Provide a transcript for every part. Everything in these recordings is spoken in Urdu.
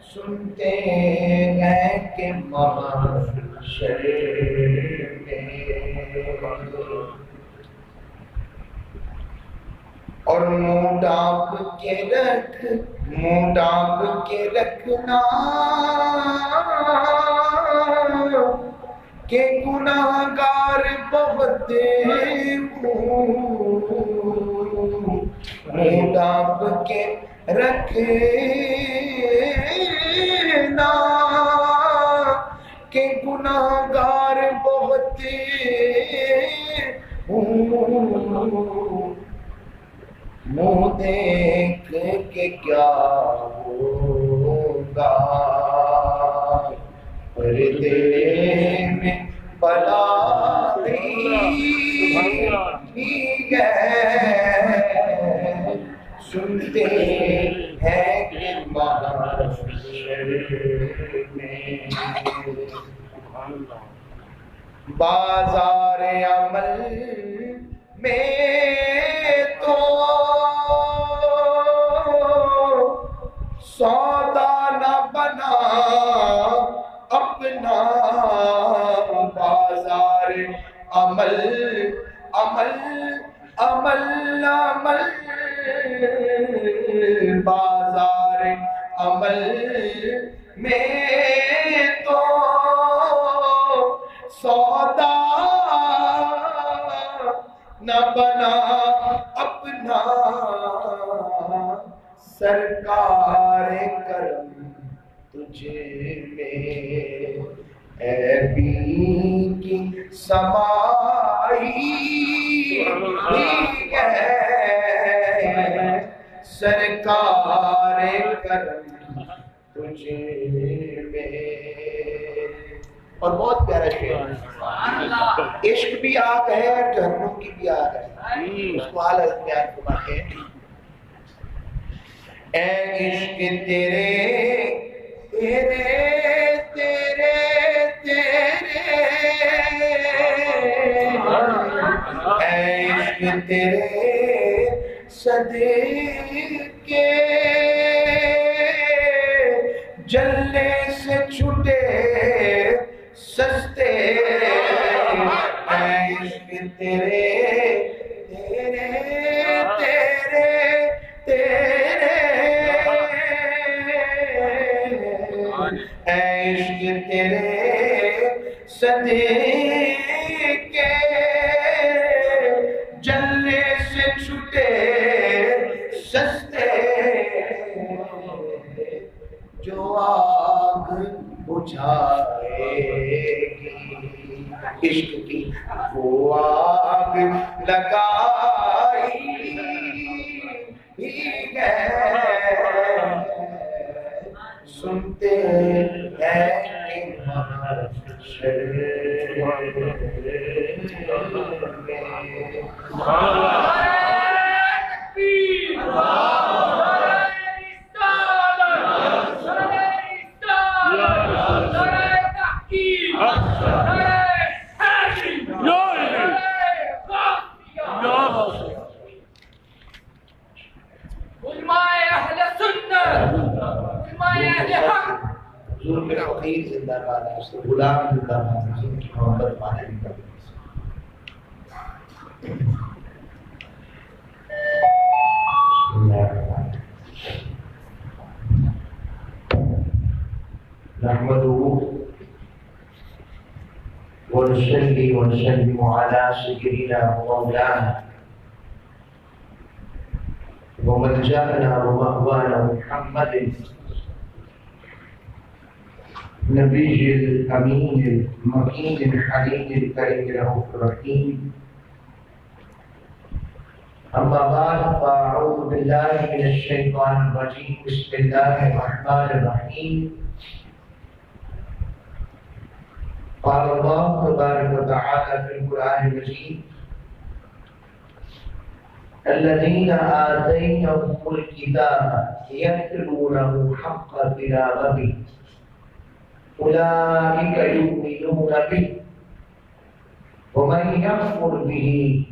سنتے ہیں کہ محشر میں اور منہ ڈانپ کے رکھنا کہ گناہگار بہت منہ ڈانپ کے رکھنا کہ گناہگار بہت منہ دیکھ کے کیا ہوگا پردے میں بلا دی ہے سنتے ہیں کہ محشر میں بازار عمل میں تو سودا نہ بنا اپنا بازار عمل بازار عمل میں تو سودا نہ بنا اپنا سرکار کرم تجھے میں اے بی کی سمائی ہے سرکار کرم تجھے میں اور بہت پیارا شعر عشق بھی آگ ہے جہنم کی بھی آگ ہے اس کو اعلیٰ بیان فرماتے ہیں اے عشق تیرے تیرے تیرے تیرے اے عشق تیرے صدقے جلنے سے چھٹے سستے اے عشق تیرے تیرے تیرے تیرے اے عشق تیرے صدقے جلنے سے چھٹے سستے جو آگ بجھائے گی عشق کی وہ آگ لگائی ہے سنتے ہیں کہ محشر میرا فقیر زندہ باد ہے اس کو غلام زندہ باد ہے ان کی محبت پانے بھی کرتے نحمده ونصلي ونسلم على سيدنا ومولانا وملجأنا ومأوانا محمد نبي الأمين المكين الحليم الكريم الرؤوف الرحيم أما بعد فأعوذ بالله من الشيطان الرجيم بسم الله الرحمن الرحيم قال الله تبارك وتعالى في القرآن المجيد الذين آتيناهم الكتاب يتلونه حق تلاوته أولئك يؤمنون به ومن يكفر به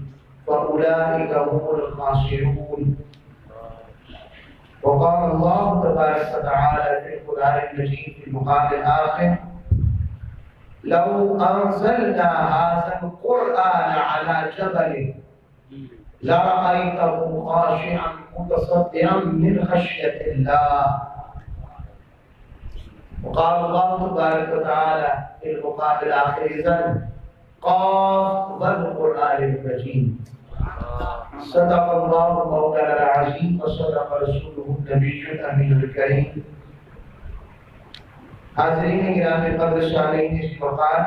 فأولئك فأولئك هم الخاسرون. وقال الله تبارك وتعالى في القرآن المجيد في المقام الآخر: لو أنزلنا هذا القرآن على جبل لرأيته خاشعا متصدعا من خشية الله. وقال الله تبارك وتعالى في المقام الآخر: إذن قاف والقرآن المجيد. صدق الله مولانا العظيم وصدق رسوله النبي الأمين الكريم. حاضرین گرامی قدر سامعین اس مقام،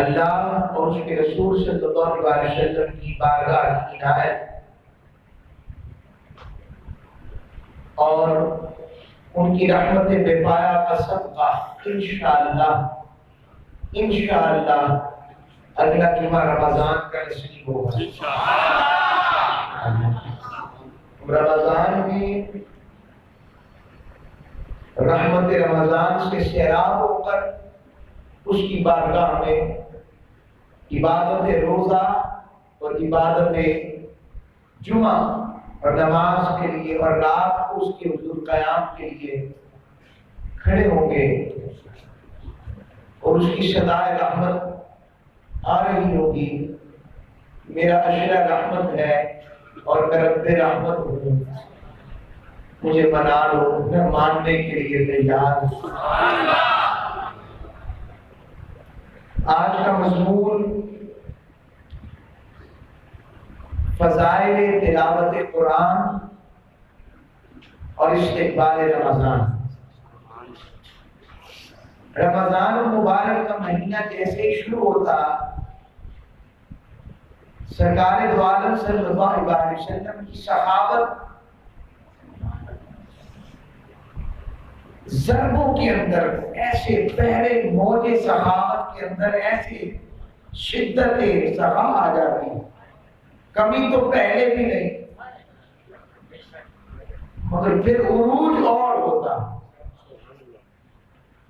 اللہ اور اس کے رسول صلی اللہ علیہ وسلم کی بارگاہ کی عنایت اور ان کی رحمت بے پایہ کا صدقہ انشاءاللہ اگلا جمعہ رمضان کا نصیب ہوگا. رمضان میں رحمت رمضان سے سیراب ہو کر اس کی بارگاہ میں عبادت روزہ اور عبادت جمعہ اور نماز کے لیے اور رات کو اس کے حضور قیام کے لیے کھڑے ہوں گے اور اس کی صدائے رحمت آ رہی ہوگی: میرا اشرا رحمت ہے اور میں رب رحمت ہوں، مجھے منا لو، میں ماننے کے لیے تیار ہوں. آج کا مضمون فضائل تلاوت قرآن اور استقبال رمضان. رمضان المبارک کا مہینہ جیسے ہی شروع ہوتا، سرکار دو عالم صلی اللہ علیہ وسلم کی صحابت ضربوں کے اندر ایسے پہلے موج صحابت کے اندر ایسے شدت سخا آ جاتی، کمی تو پہلے بھی نہیں مگر پھر عروج اور ہوتا.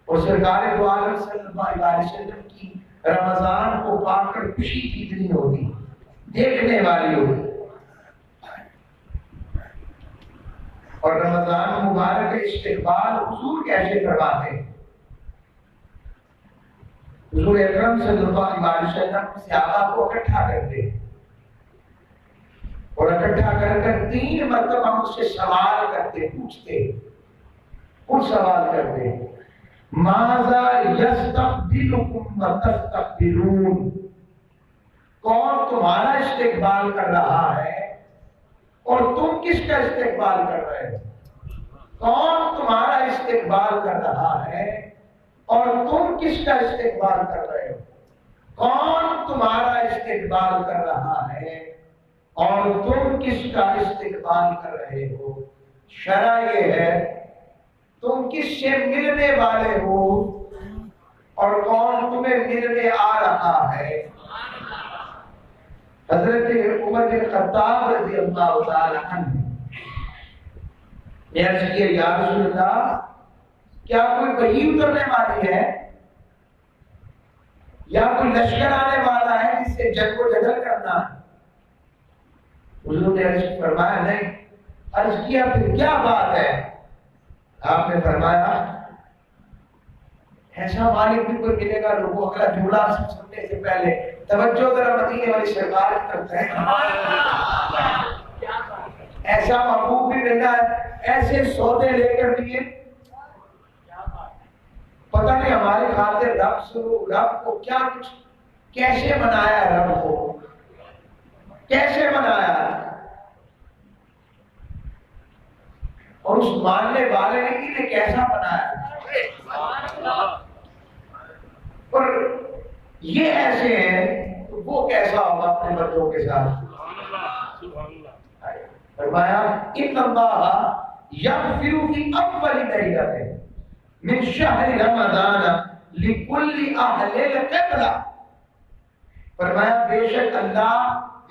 اور سرکار دو عالم صلی اللہ علیہ وسلم کی رمضان کو پا کر خوشی کتنی ہوتی، دیکھنے والی ہوتی. اور رمضان مبارک کا استقبال حضور کیسے کرواتے؟ حضور اکرم صلی اللہ علیہ وسلم صحابہ کو اکٹھا کرتے اور اکٹھا کر 3 مرتبہ مجھ سے سوال کرتے، پوچھتے. کچھ سوال کرتے: ماذا یستقبلکم وتستقبلون، کون تمہارا استقبال کر رہا ہے اور تم کس کا استقبال کر رہے ہو؟ کون تمہارا استقبال کر رہا ہے اور تم کس کا استقبال کر رہے ہو؟ کون تمہارا استقبال کر رہا ہے اور تم کس کا استقبال کر رہے ہو؟ شرع یہ ہے تم کس سے ملنے والے ہو اور کون تمہیں ملنے آ رہا ہے. حضرت عمر بن خطاب رضی اللہ تعالی عنہ نے عرض کیا: یا رسول اللہ، کیا کوئی وحی اترنے والی ہے یا کوئی لشکر آنے والا ہے جس سے جنگ و جدل کرنا ہے؟ حضور نے عرض فرمایا: نہیں. عرض کیا: پھر کیا بات ہے؟ آپ نے فرمایا: ایسا مالک بھی کوئی ملے گا. لوگوں اگلا جملہ سننے سے پہلے توجہ ذرا مدینے والی سرکار کی طرف ہے. ایسا محبوب بھی ملنا ہے، ایسے سودے لے کر دیے. پتہ نہیں ہمارے خاطر رب کو کیا کچھ کیسے منایا، رب کو کیسے منایا، اور اس ماننے والے نے انہیں کیسا بنایا. اور یہ ایسے ہیں تو وہ کیسا ہوگا اپنے بچوں کے ساتھ. فرمایا: ان اللہ یغفر فی اول لیلۃ من شہر رمضان لکل اہل القبلہ. فرمایا بے شک اللہ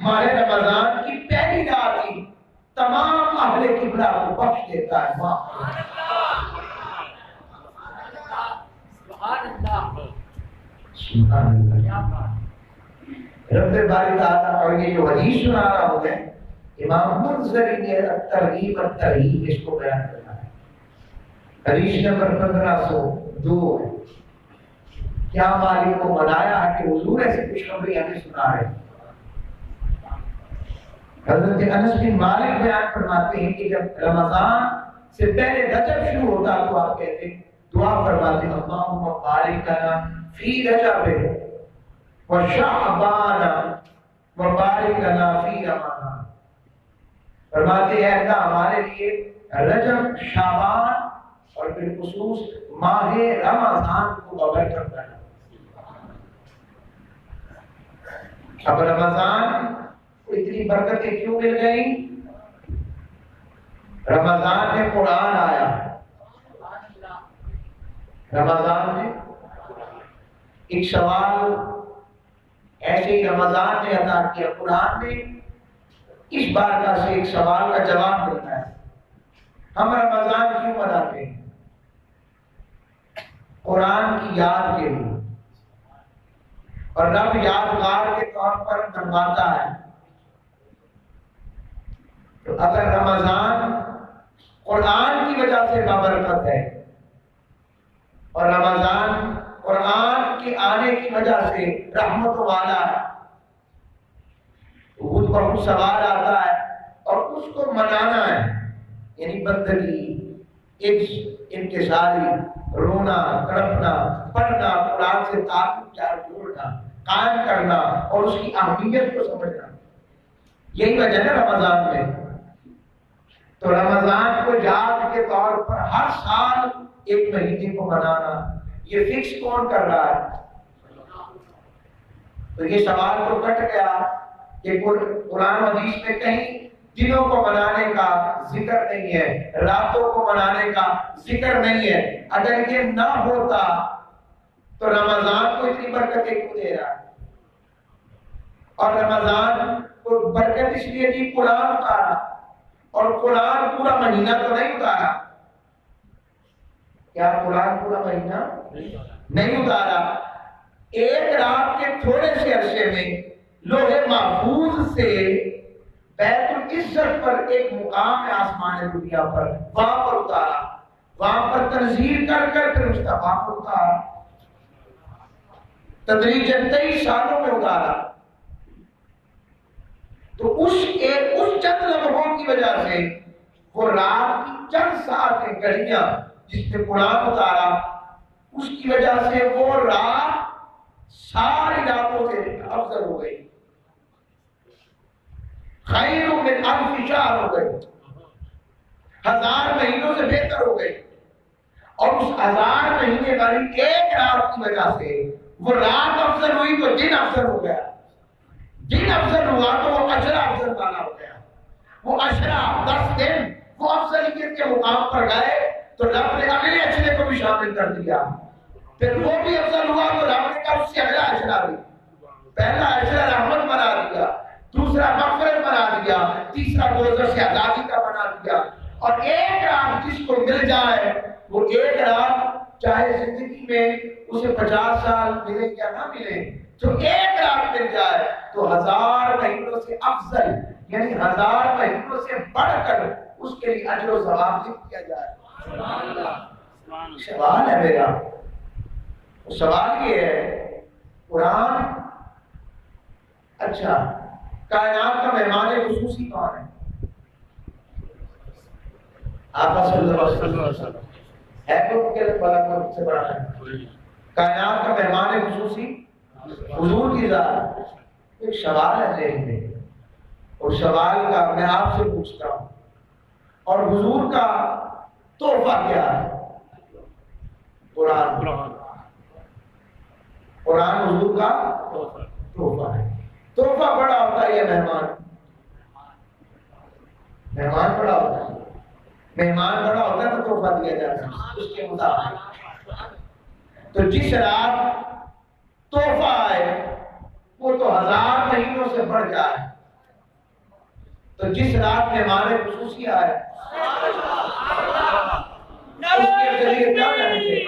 ماہ رمضان کی پہلی رات کی تمام اہل قبلہ کو بخش دیتا ہے. سبحان اللہ. رب باری تعالیٰ اور یہ جو حدیث سنا رہا ہوں میں امام منذری نے ترغیب الترہیب اس کو بیان کرنا ہے. حدیث نمبر 1502 ہے. کیا مالک کو منایا کہ حضور ایسی خوشخبری ہمیں سنا رہے ہیں. حضرت انس بن مالک بیان فرماتے ہیں کہ جب رمضان سے پہلے رجب شروع ہوتا تو آپ کہتے دعا فرماتے اللہم بارک لنا فی رجب وشعبان وبارک لنا فی رمضان. فرماتے ہیں اللہ ہمارے لیے رجب شعبان اور بالخصوص ماہ رمضان کو ببرکت بنا. اب رمضان کو اتنی برکتیں کیوں مل گئی؟ رمضان میں قرآن آیا. رمضان میں ایک سوال ایسے ہی رمضان نے عطا کیا. قرآن میں اس بارگاہ سے ایک سوال کا جواب ملتا ہے. ہم رمضان کیوں مناتے ہیں؟ قرآن کی یاد کے لیے. اور رب یادگار کے طور پر منواتا ہے. تو اگر رمضان قرآن کی وجہ سے بابرکت ہے اور رمضان قرآن کے آنے کی وجہ سے رحمت والا ہے تو خود بخود سوال آتا ہے اور اس کو منانا ہے. یعنی بندگی انکساری رونا تڑپنا پڑھنا قرآن سے تعلق جوڑنا قائم کرنا اور اس کی اہمیت کو سمجھنا. یہی وجہ ہے رمضان میں. تو رمضان کو یاد کے طور پر ہر سال ایک مہینے کو منانا یہ فکس کون کر رہا ہے؟ تو یہ سوال تو کٹ گیا کہ قرآن حدیث میں کہیں دنوں کو منانے کا ذکر نہیں ہے, راتوں کو منانے کا ذکر نہیں ہے. اگر یہ نہ ہوتا تو رمضان کو اتنی برکتیں کیوں دے رہا ہے؟ اور رمضان کو برکت اس لیے دی قرآن اتارا اور قرآن پورا مہینہ تو نہیں اتارا. کیا قرآن پورا مہینہ نہیں اتارا؟ ایک رات کے تھوڑے سے عرصے میں لوح محفوظ سے بیت العزت پر ایک مقام ہے آسمان دنیا پر, وہاں پر اتارا. وہاں پر تنزیل کر کر پھر مصطفیٰ پر اتارا. تدریجاً 23 سالوں میں اتارا. تو اس چند لمحوں کی وجہ سے وہ رات کی چند ساعتیں گھڑیاں جس میں قرآن اتارا اس کی وجہ سے وہ رات ساری راتوں سے افضل ہو گئی. خیر من الف شہر ہو گئی, 1000 مہینوں سے بہتر ہو گئی. اور اس 1000 مہینے والی ایک رات کی وجہ سے وہ رات افضل ہوئی تو دن افضل ہو گیا. دن افضل ہوا تو وہ عشرہ افضل والا ہو گیا. وہ عشرہ 10 دن وہ افضلیت کے مقام پر گئے تو رب نے اگلے عشرے کو بھی شامل کر دیا. پھر وہ بھی افضل ہوا تو رب نے کہا اس سے اگلا عشرہ بھی. پہلا عشرہ رحمت بنا دیا, دوسرا مغفرت بنا دیا, تیسرا دوزخ سے آزادی کا بنا دیا. اور ایک رات جس کو مل جائے وہ ایک رات چاہے زندگی میں اسے 50 سال ملے یا نہ ملے, جو ایک رات مل جائے تو 1000 مہینوں سے افضل یعنی 1000 مہینوں سے بڑھ کر اس کے لیے اجر و ثواب لکھ دیا جائے. سوال ہے میرا, سوال یہ ہے قرآن اچھا کائنات کا مہمان خصوصی کون ہے؟ آقا صلی اللہ علیہ وسلم ہے تو کے بڑا سے بڑا ہے. کائنات کا مہمان خصوصی حضور کی ذات. ایک سوال ہے ذہن میں اور سوال کا میں آپ سے پوچھتا ہوں, اور حضور کا تحفہ کیا ہے؟ قرآن. قرآن حضور کا تحفہ ہے. تحفہ بڑا ہوتا ہے یا مہمان؟ مہمان بڑا ہوتا ہے. مہمان بڑا ہوتا ہے تو تحفہ دیا جاتا ہے اس کے مطابق. تو جس رات تحفہ آئے وہ تو 1000 مہینوں سے بڑھ جائے. تو جس رات مہمان خصوصی آئے اس کے ذریعے کیا کریں گے؟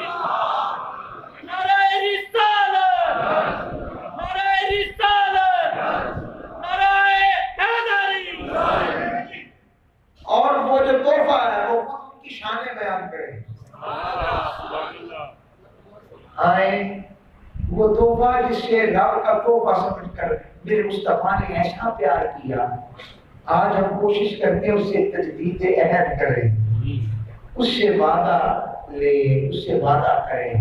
اسے رب کا تحفہ سمجھ کر میرے مصطفیٰ نے ایسا پیار کیا، آج ہم کوشش کرتے ہیں اس سے تجدید عہد کریں، اس سے وعدہ لیں، اس سے وعدہ کریں۔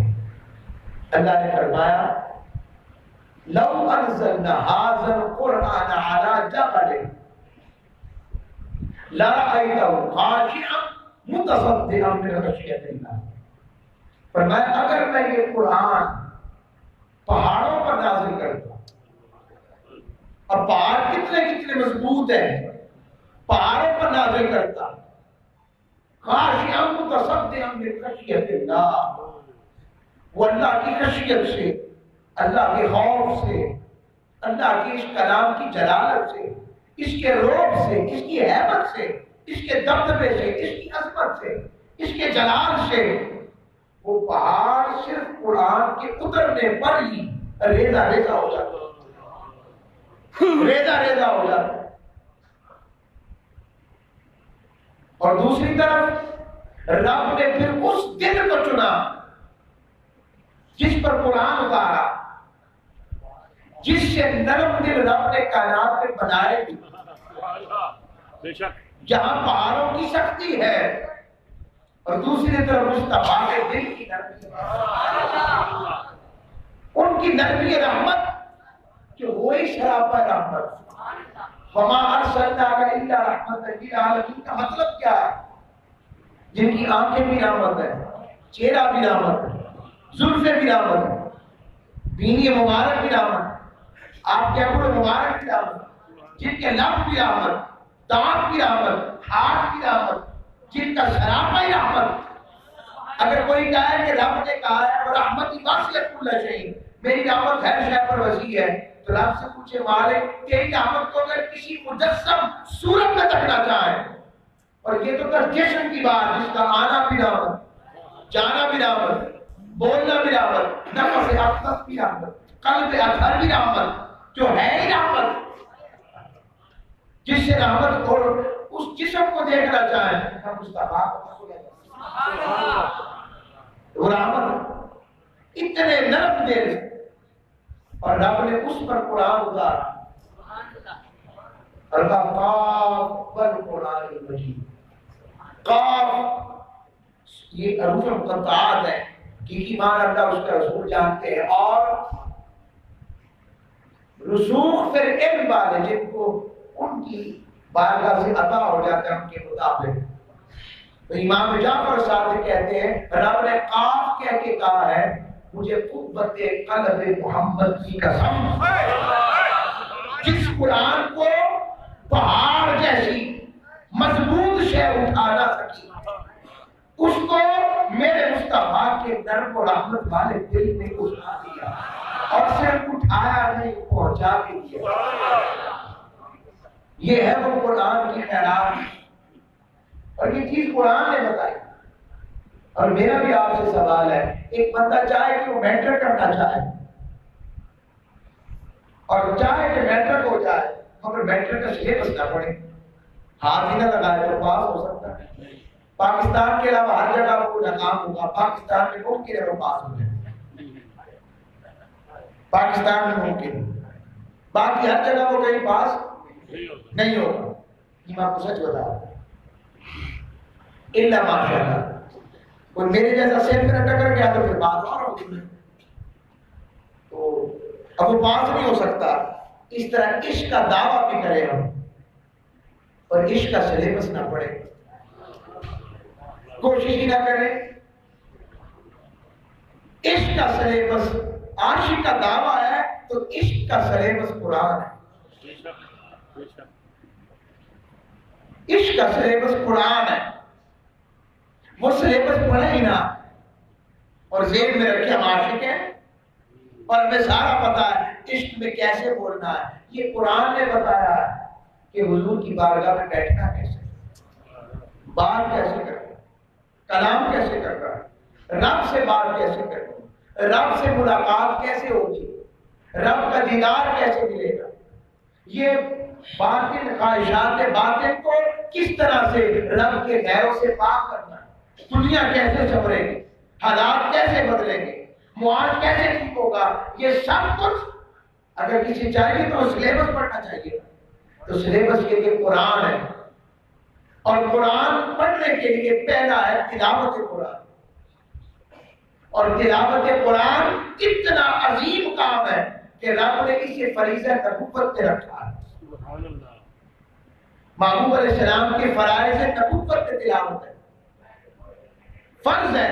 اللہ نے فرمایا لو انزلنا هذا القرآن على جبل لرأيته خاشعا متصدعا من خشية الله۔ فرمایا اگر میں یہ قرآن پہاڑوں پر نازل کرتا، اب پہاڑ کتنے کتنے مضبوط ہیں، پہاڑوں پر نازل کرتا، خاشعا متصدعا من خشیۃ اللہ، وہ اللہ کی خشیت سے، اللہ کے خوف سے، اللہ کے اس کلام کی جلالت سے، اس کے روب سے، اس کی ہیبت سے، اس کے دبدبے سے، اس کی عظمت سے، اس کے جلال سے، وہ پہاڑ صرف قرآن کے اترنے پر ہی ریزہ ریزہ ہو جاتا، ریزہ ریزہ ہو جاتا۔ اور دوسری طرف رب نے پھر اس دل کو چنا جس پر قرآن اتارا، جس سے نرم دل رب نے کائنات میں بنائے، جہاں پہاڑوں کی سختی ہے اور دوسری طرف مصطفیٰ کے دل کی نرمی، ان کی نرمی رحمت جو وہی شرابہ رحمت۔ وما ارسلناک الا رحمۃ للعالمین کا مطلب کیا ہے؟ جن کی آنکھیں بھی رحمت ہے، چہرہ بھی رحمت ہے، زلفیں بھی رحمت ہے، بینی مبارک بھی رحمت ہے، آپ کے ابر مبارک بھی رحمت، جن کے لب بھی رحمت، دانت بھی رحمت، ہاتھ بھی رحمت، جن کا شرابہ ہی رحمت۔ اگر کوئی کہے کہ رب نے کہا ہے رحمتی واسعۃ کل شیء، میری رحمت ہر شے پر وسیع ہے، تو رب سے پوچھے مالک تیری رحمت کو اگر کسی مجسم صورت میں رکھنا چاہیں، اور یہ تو جسم کی بات جس کا آنا بھی رحمت، جانا بھی رحمت، بولنا بھی رحمت، نفس اقدس بھی رحمت، قلب اطہر بھی رحمت، جو ہے ہی رحمت، جس سے رحمت اور اس جسم کو دیکھنا چاہیں ہم مصطفیٰ کو وہ رحمت اتنے نرم دل، اور رب نے اس پر قرآن اتارا، اور کہا قاف والقرآن المجید۔ قاف یہ حروف مقطعات ہے کہ ایمان اللہ اس کا رسول جانتے ہیں، اور رسوخ پھر علم والے جن کو ان کی بارگاہ سے عطا ہو جاتا ہے ان کے مطابق۔ تو امام جعفر صادق کہتے ہیں رب نے قاف کہہ کے کہا ہے مجھے قوت قلب محمد کی قسم، جس قرآن کو پہاڑ جیسی مضبوط شے اٹھا نہ سکی، اس کو میرے مصطفیٰ کے نرم و رحمت والے دل نے اٹھا دیا، اور صرف اٹھایا نہیں پہنچا بھی دیا۔ یہ ہے وہ قرآن کی خیرات، اور یہ چیز قرآن نے بتائی۔ اور میرا بھی آپ سے سوال ہے، ایک بندہ چاہے کہ وہ میٹرک کرنا چاہے اور چاہے کہ میٹرک ہو جائے، مگر میٹرک کا سلیبس نہ پڑھے، ہاتھ ہی نہ لگائے تو پاس ہو سکتا ہے؟ پاکستان کے علاوہ ہر جگہ وہ ناکام ہوگا، پاکستان میں ممکن ہے وہ پاس ہو جائے، پاکستان میں ممکن، باقی ہر جگہ وہ کہیں پاس نہیں ہوگا۔ یہ میں آپ کو سچ بتا رہا ہوں، الا ماشاء اللہ کوئی میرے جیسا سیف میں ٹکر گیا تو پھر بات اور ہوگی، تو اب وہ پاس نہیں ہو سکتا۔ اس طرح عشق کا دعویٰ بھی کرے ہم اور عشق کا سلیبس نہ پڑھے، کوشش ہی نہ کریں۔ عشق کا سلیبس عاشق کا دعویٰ ہے تو عشق کا سلیبس قرآن ہے، عشق کا سلیبس قرآن ہے، وہ سلیبس پڑھے ہی نہ اور ذہن میں رکھے ہم عاشق ہیں اور ہمیں سارا پتا ہے عشق میں کیسے بولنا ہے۔ یہ قرآن نے بتایا ہے کہ حضور کی بارگاہ میں بیٹھنا کیسے، بات کیسے کرنا، کلام کیسے کرنا، رب سے بات کیسے کرنا، رب سے ملاقات کیسے ہوگی، رب کا دیدار کیسے ملے گا، یہ باطن خواہشات باطن کو کس طرح سے رب کے غیروں سے پاک کرنا ہے، دنیا کیسے سنورے گی، حالات کیسے بدلیں گے، معاش کیسے ٹھیک ہوگا، یہ سب کچھ اگر کسی چاہیے تو سلیبس پڑھنا چاہیے، تو سلیبس کے لیے قرآن ہے، اور قرآن پڑھنے کے لیے پہلا ہے تلاوت قرآن، اور تلاوت قرآن اتنا عظیم کام ہے کہ رب نے اسے فریضہ نبوت پہ رکھا ہے۔ محبوب علیہ السلام کے فرائض نبوت پہ تلاوت ہے، فرض ہے۔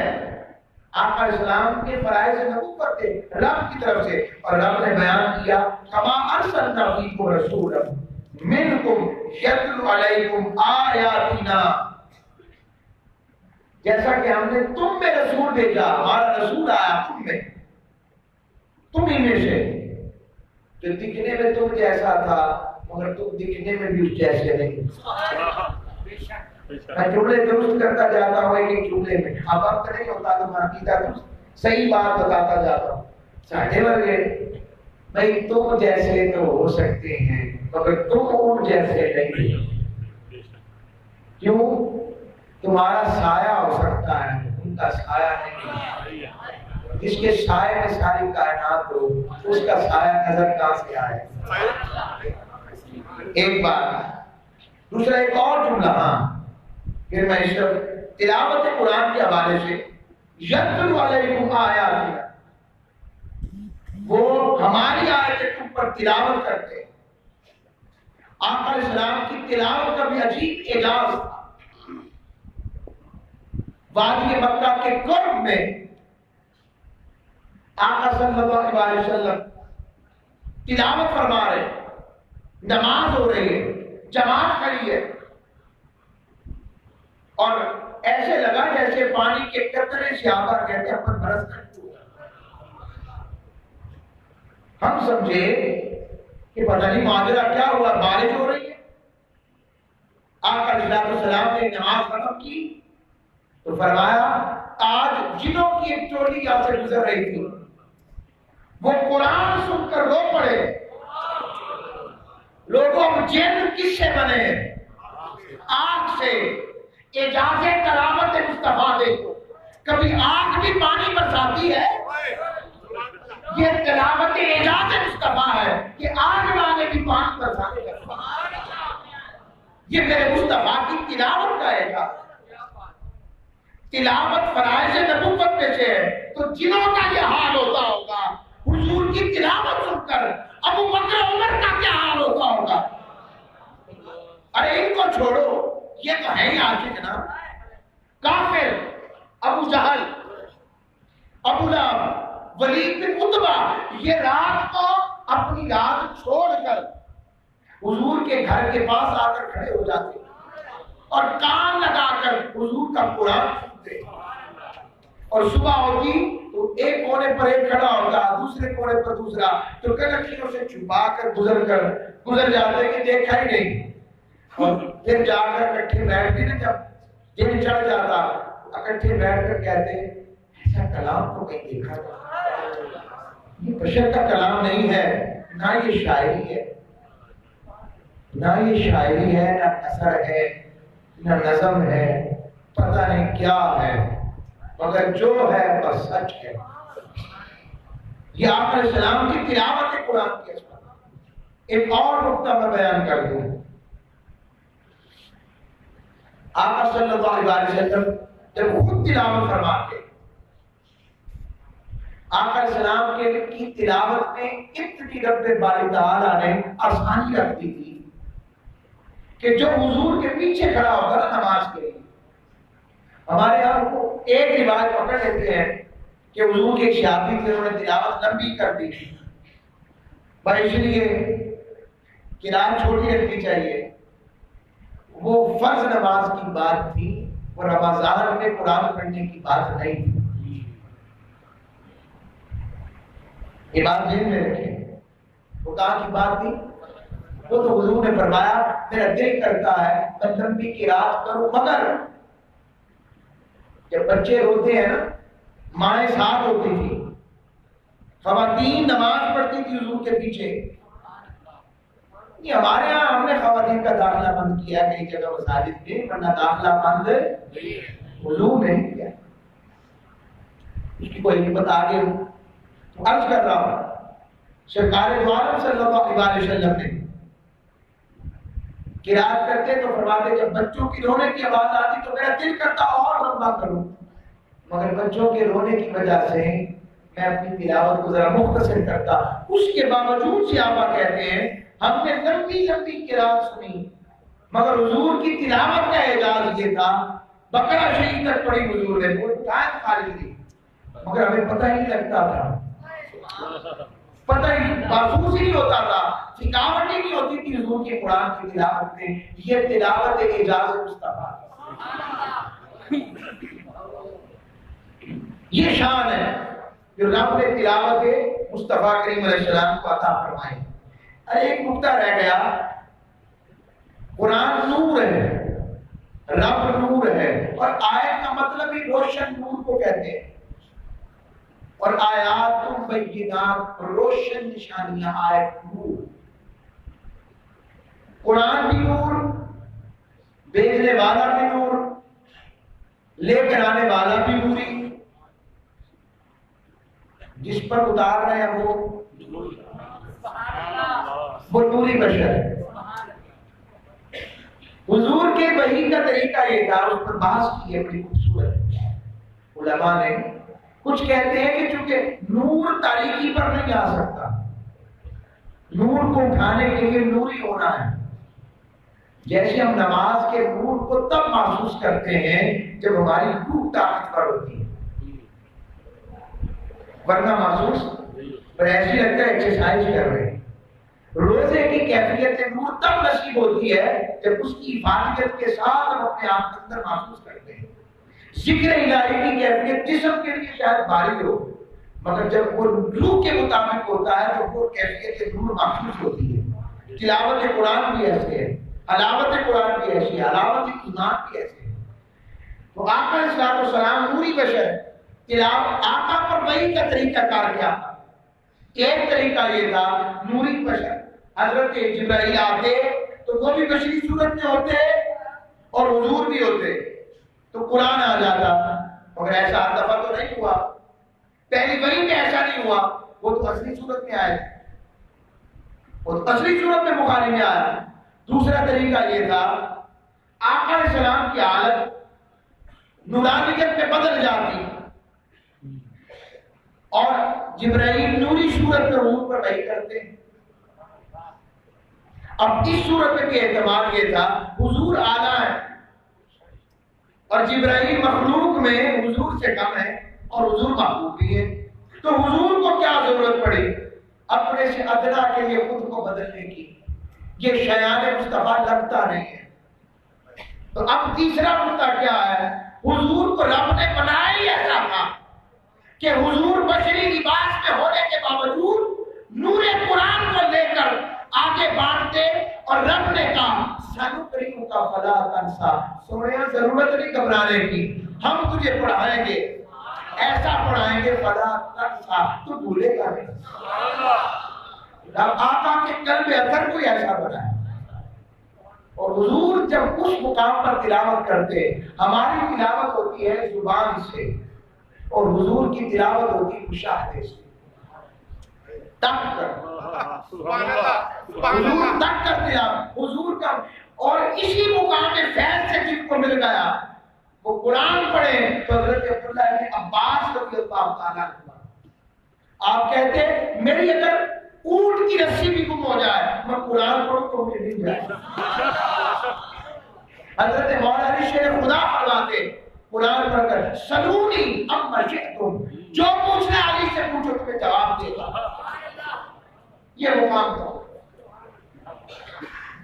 آقا علیہ السلام کے فرائض نبوت تھے رب کی طرف سے، اور رب نے بیان کیا کما ارسلنا فیکم رسولا منکم یتلو علیکم آیاتنا، جیسا کہ ہم نے تم میں رسول بھیجا، ہمارا رسول آیا تم ہی میں سے، جو دکھنے میں تم جیسا تھا مگر تم دکھنے میں بھی اس جیسے نہیں۔ میں جملے درست کرتا جاتا ہوں ایک جملے میں، اب وقت نہیں ہوتا تو میں عقیدہ درست صحیح بات بتاتا جاتا ہوں۔ ساڑھے ورگے بھائی تم جیسے تو ہو سکتے ہیں مگر تم ان جیسے نہیں، کیوں؟ تمہارا سایہ ہو سکتا ہے، ان کا سایہ نہیں۔ جس کے سائے میں ساری کائنات ہو اس کا سایہ نظر کہاں سے آئے؟ ایک بات۔ دوسرا ایک اور جملہ، ہاں پھر میں اس تلاوت قرآن کے حوالے سے یتلو علیکم آیاتنا، وہ ہماری آیتیں تم پر تلاوت کرتے ہیں۔ آقا علیہ السلام کی تلاوت کا بھی عجیب اعجاز تھا۔ وادی مکہ کے قرب میں آقا صلی اللہ علیہ وسلم تلاوت فرما رہے، نماز ہو رہی ہے، جماعت کھڑی ہے، اور ایسے لگا جیسے پانی کے قطرے سے آقا کہتے ہیں پر برس کرتے ہوئے۔ ہم سمجھے کہ پتہ نہیں ماجرا کیا ہوا، بارش ہو رہی ہے۔ آقا علیہ السلام نے نماز ختم کی تو فرمایا آج جنوں کی ایک ٹولی یہاں سے گزر رہی تھی، وہ قرآن سن کر رو پڑے۔ لوگوں جن کس سے بنے ہیں؟ آگ سے۔ اعجاز کرامت مصطفیٰ دیکھو، کبھی آگ بھی پانی برساتی ہے؟ یہ تلاوت اعجاز مصطفیٰ ہے کہ آگ والے بھی پانی برسانے لگتا۔ یہ میرے مصطفیٰ کی تلاوت کا اعجاز۔ تلاوت فرائض نبوت میں سے ہے، تو جنوں کا یہ حال ہوتا ہوگا حضور کی تلاوت سن کر ابو بکر عمر کا کیا حال ہوتا ہوگا؟ ارے ان کو چھوڑو، یہ تو ہے ہی عاشق نا۔ کافر، ابو جہل، ابو لہب، ولید بن عتبہ، یہ رات کو اپنی رات چھوڑ کر حضور کے گھر کے پاس آ کر کھڑے ہو جاتے اور کان لگا کر حضور کا قرآن سنتے، اور صبح ہوتی تو ایک کونے پر ایک کھڑا ہوگا، دوسرے کونے پر دوسرا، تو کنکھیوں سے چھپا کر گزر جاتے کہ دیکھا ہی نہیں، اور پھر جا کر اکٹھے بیٹھتے نا، جب دن چڑھ جاتا اکٹھے بیٹھ کر کہتے ایسا کلام تو کہیں دیکھا نہیں، یہ بشر کا کلام نہیں ہے، نہ یہ شاعری ہے، نہ یہ شاعری ہے، نہ اثر ہے، نہ نظم ہے، پتہ نہیں کیا ہے، مگر جو ہے وہ سچ ہے۔ یہ آقا علیہ السلام کی تلاوت قرآن کی عظمت۔ ایک اور نقطہ میں بیان کر دوں، آقا صلی اللہ علیہ وسلم جب خود تلاوت فرماتے، آقا علیہ السلام کی تلاوت میں اتنی رب باری تعالیٰ نے آسانی رکھ دی تھی کہ جو حضور کے پیچھے کھڑا ہوگا نا نماز کے لیے، ہمارے یہاں کو ایک روایت پکڑ لیتے ہیں کہ حضور کے صحابی تھے، انہوں نے تلاوت لمبی کر دی، بھائی اس لیے قرآن چھوٹی رکھنی چاہیے۔ وہ فرض نماز کی بات تھی، وہ رمضان میں قرآن پڑھنے کی بات نہیں تھی۔ یہ بات ذہن میں رکھیں، وہ کہاں کی بات تھی؟ وہ تو حضور نے فرمایا میرا دل کرتا ہے میں لمبی قرات کروں، مگر جب بچے روتے ہیں نا، مائیں ساتھ ہوتی تھی، خواتین نماز پڑھتی تھی حضور کے پیچھے۔ ہمارے ہاں ہم نے خواتین کا داخلہ بند کیا کئی جگہ مساجد میں، ورنہ داخلہ بند حضور نے کیا۔ اس کی کوئی حکمت آگے عرض کر رہا ہوں سرکار دو عالم صلی اللہ علیہ وسلم نے قرات کرتے تو فرماتے جب بچوں کی رونے کی آواز آتی تو میرا دل کرتا اور لمبا کروں، مگر بچوں کے رونے کی وجہ سے میں اپنی تلاوت کو ذرا مختصر کرتا۔ اس کے باوجود صحابہ کہتے ہیں ہم نے لمبی لمبی قرات سنی، مگر حضور کی تلاوت کا اعجاز یہ تھا بقرہ شریف تک پڑھی حضور نے، وہ ٹائم خالی تھی مگر ہمیں پتہ ہی نہیں لگتا تھا، پتہ ہی محسوس ہی نہیں ہوتا تھا، تھکاوٹ ہی نہیں ہوتی تھی حضور کی قرآن کی تلاوت میں۔ یہ تلاوت اعجاز مصطفیٰ، یہ شان ہے جو رب نے تلاوت مصطفیٰ کریم علیہ السلام کو عطا فرمائی۔ ایک نقطہ رہ گیا، قرآن نور ہے، رب نور ہے، اور آیت کا مطلب ہی روشن نور کو کہتے ہیں، اور آیات بینات روشن نشانیاں، آیت نور، قرآن بھی نور، بھیجنے والا بھی نور، لے کر آنے والا بھی نوری، جس پر اتار رہے ہیں وہ نوری بشر ہے۔ حضور کے وحی کا طریقہ یہ تھا، اس پر بحث کی ہے بڑی خوبصورت علماء نے۔ کچھ کہتے ہیں کہ چونکہ نور تاریکی پر نہیں آ سکتا، نور کو اٹھانے کے لیے نوری ہونا ہے، جیسے ہم نماز کے نور کو تب محسوس کرتے ہیں جب ہماری روح طاقتور ہوتی ہے، ورنہ محسوس پر ایسی لگتا ہے ایکسرسائز کر رہے ہیں۔ روزے کی کیفیت نور تب نصیب ہوتی ہے جب اس کی حفاظت کے ساتھ ہم اپنے آپ کے اندر محسوس کرتے ہیں۔ ذکر الہی کی کیفیت جسم کے لیے شاید بھاری ہو، مگر جب وہ روح کے مطابق ہوتا ہے تو وہ کیفیت نور محسوس ہوتی ہے۔ تلاوت قرآن بھی ایسے ہے، علاوت قرآن بھی ایسی ہے، علاوت ایمان بھی ایسے ہے۔ تو آقا علیہ السلام نوری بشر ہے، تلاوت آقا پر وحی کا طریقہ کار کیا تھا؟ ایک طریقہ یہ تھا نوری بشر، حضرت جبرائیل آتے تو وہ بھی بشری صورت میں ہوتے اور حضور بھی ہوتے تو قرآن آ جاتا، مگر ایسا ہر دفعہ تو نہیں ہوا، پہلی وحی میں ایسا نہیں ہوا، وہ تو اصلی صورت میں آئے، وہ تو اصلی صورت میں بخاری میں آیا۔ دوسرا طریقہ یہ تھا آقا علیہ السلام کی حالت نورانیت میں بدل جاتی اور جبرائیل نوری صورت میں حضور پر وحی کرتے۔ اب اس صورت کے اعتبار یہ تھا حضور اعلیٰ ہے اور جبرائیل مخلوق میں حضور سے کم ہے اور حضور محبوب بھی ہے، تو حضور کو کیا ضرورت پڑی اپنے سے ادنا کے لیے خود کو بدلنے کی؟ یہ شیان مصطفیٰ لگتا نہیں ہے۔ تو اب تیسرا نقطہ کیا ہے؟ حضور کو رب نے بنایا ہی ایسا تھا کہ حضور بشری لباس میں ہونے کے باوجود نور قرآن کو لے کر آگے بانٹتے، اور رب نے کہا سنقرئک فلا تنسیٰ، سونے ضرورت نہیں گھبرانے کی، ہم تجھے پڑھائیں گے، ایسا پڑھائیں گے فلا تنسیٰ، تو بھولے گا نہیں۔ رب آقا کے قلب اثر کوئی ایسا بنایا، اور حضور جب اس مقام پر تلاوت کرتے، ہماری تلاوت ہوتی ہے زبان سے اور حضور کی تلاوت ہوتی ہے مشاہدے سے، تک کر حضور تک کر دیا حضور کا، اور اسی مقام میں فیض سے جن کو مل گیا وہ قرآن پڑھے تو حضرت عبداللہ ابن عباس رضی اللہ تعالیٰ عنہ آپ کہتے میری اگر اونٹ کی رسی بھی گم ہو جائے میں قرآن پڑھوں تو مجھے نہیں جائے۔ حضرت مولا علی شیر خدا فرماتے قرآن پڑھ کر سلونی اما شئتم، جو پوچھنا علی سے پوچھو تمہیں جواب دے گا۔ یہ مقام تھا،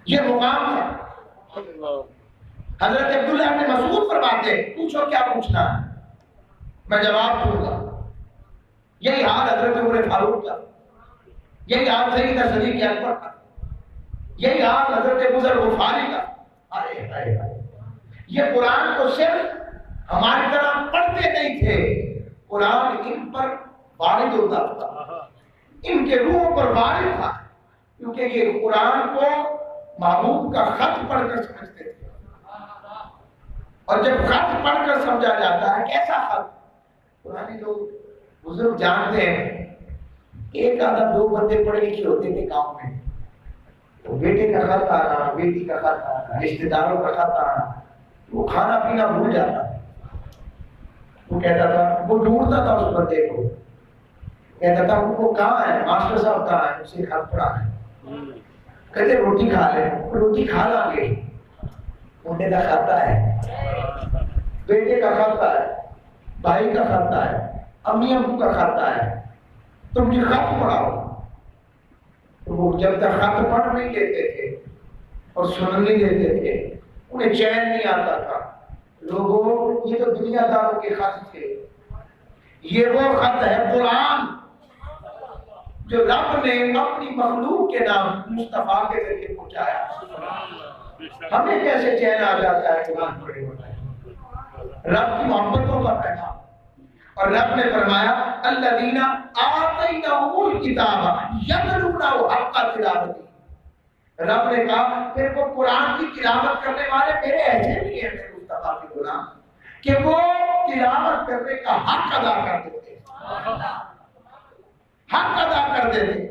یہ مقام تھا۔ حضرت عبداللہ ابن مسعود فرماتے پوچھو کیا پوچھنا ہے میں جواب دوں گا۔ یہی حال حضرت عمر فاروق کا، یہی حال سیدنا صدیق اکبر کا، یہی حال حضرت بزر غفاری کا۔ یہ قرآن کو صرف ہماری طرح پڑھتے نہیں تھے، قرآن ان پر وارد ہوتا تھا، ان کے روحوں پر وارد تھا، کیونکہ یہ قرآن کو محبوب کا خط پڑھ کر سمجھتے تھے، اور جب خط پڑھ کر سمجھا جاتا ہے کیسا خط؟ پرانے لوگ بزرگ جانتے ہیں ایک آدھا دو بندے پڑھے لکھے ہوتے تھے گاؤں میں، تو بیٹے کا خط آنا، بیٹی کا خط آنا، رشتے داروں کا خط آنا، وہ کھانا پینا بھول جاتا، وہ کہتا تھا، وہ ڈھونڈتا تھا اس بندے کو، کہتا تھا وہ کہاں ہے، ماسٹر صاحب کہاں ہے، اسے خط پڑھانا ہے، کہتے روٹی کھا لے، روٹی کھا لیں گے، انہیں کا کھاتا ہے، بیٹے کا کھاتا ہے، بھائی کا کھاتا ہے، امی ابو کا کھاتا ہے، تم مجھے خط پڑھاؤ۔ تو وہ جب تک خط پڑھ نہیں لیتے تھے اور سن نہیں لیتے تھے انہیں چین نہیں آتا تھا۔ لوگوں، یہ تو دنیا داروں کے خط تھے، یہ وہ خط ہے قرآن جو رب نے اپنی مخلوق کے نام مصطفیٰ کے ذریعے پہنچایا۔ ہمیں کیسے چین آ جاتا ہے قرآن پڑھے ہوئے؟ رب کی محبتوں کا پیغام۔ اور رب نے فرمایا الذین آتیناہم الکتاب یتلونہ حق تلاوتہ، رب نے کہا پھر وہ قرآن کی تلاوت کرنے والے میرے ایسے بھی ہیں میرے مصطفیٰ کے غلام کہ وہ تلاوت کرنے کا حق ادا کرتے تھے، حق ادا کرتے تھے۔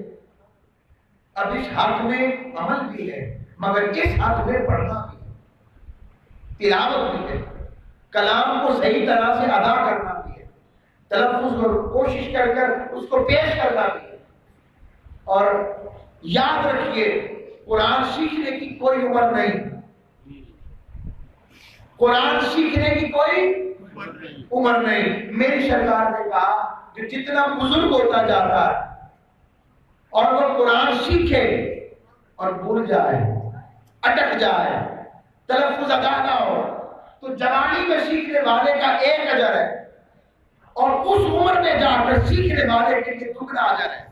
اب اس حق میں عمل بھی ہے مگر اس حق میں پڑھنا بھی ہے، تلاوت بھی ہے، کلام کو صحیح طرح سے ادا کرنا بھی ہے، تلفظ اور کوشش کر کر اس کو پیش کرنا بھی ہے۔ اور یاد رکھیے قرآن سیکھنے کی کوئی عمر نہیں، قرآن سیکھنے کی کوئی عمر نہیں۔ میری سرکار نے کہا کہ جتنا بزرگ ہوتا جاتا ہے اور وہ قرآن سیکھے اور بھول جائے، اٹک جائے، تلفظ ادا نہ ہو، تو جوانی میں سیکھنے والے کا ایک اجر ہے اور اس عمر میں جا کر سیکھنے والے کے لیے دگنا اجر ہے۔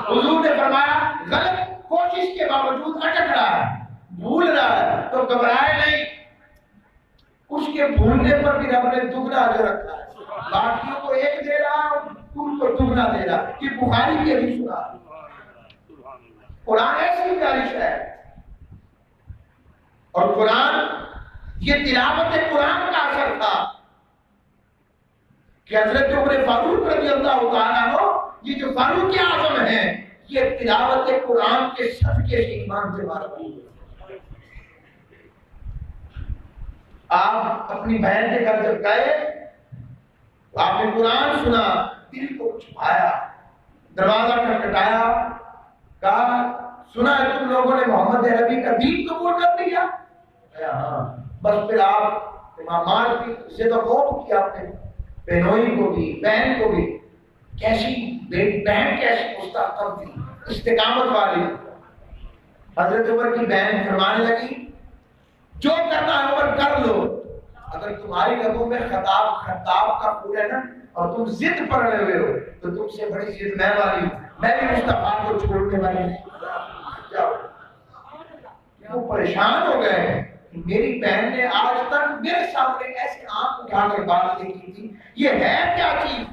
حضور نے فرمایا غلط کوشش کے باوجود اٹک رہا ہے، بھول رہا ہے تو گھبرائے نہیں، اس کے بھولنے پر بھی رب نے دگنا اجر رکھا ہے۔ باقیوں کو ایک دے رہا، ان کو دگنا دے رہا۔ یہ بخاری کی حدیث سنا، قرآن ایسی بارش ہے۔ اور قرآن، یہ تلاوت قرآن کا اثر تھا کہ حضرت عمر فاروق رضی اللہ تعالیٰ عنہ، یہ جو فاروق اعظم ہیں، یہ تلاوت قرآن کے صدقے سے ایمان سے بارک ہوئے۔ آپ اپنی بہن کے گھر جب گئے، آپ نے قرآن سنا، دل کو چھپایا، دروازہ کھٹکھٹایا، کہا سنا ہے تم لوگوں نے محمد عربی کا دین قبول کر لیا؟ ہاں، بس پھر آپ امامات کی سے تو خوف کیا آپ نے، بہنوئی کو بھی، بہن کو بھی، کیسی بہن کیسی مستحکم تھی، استقامت والی۔ حضرت عمر کی بہن فرمانے لگی جو کرنا ہے عمر کر لو، اگر تمہاری لبوں میں خطاب کا پھول ہے نا اور تم ضد پڑے ہوئے ہو تو تم سے بڑی ضد میں والی ہوں، میں بھی مصطفیٰ کو چھوڑنے والی نہیں۔ وہ پریشان ہو گئے، میری بہن نے آج تک میرے سامنے ایسے آنکھ اٹھا کر بات نہیں کی تھی، یہ ہے کیا چیز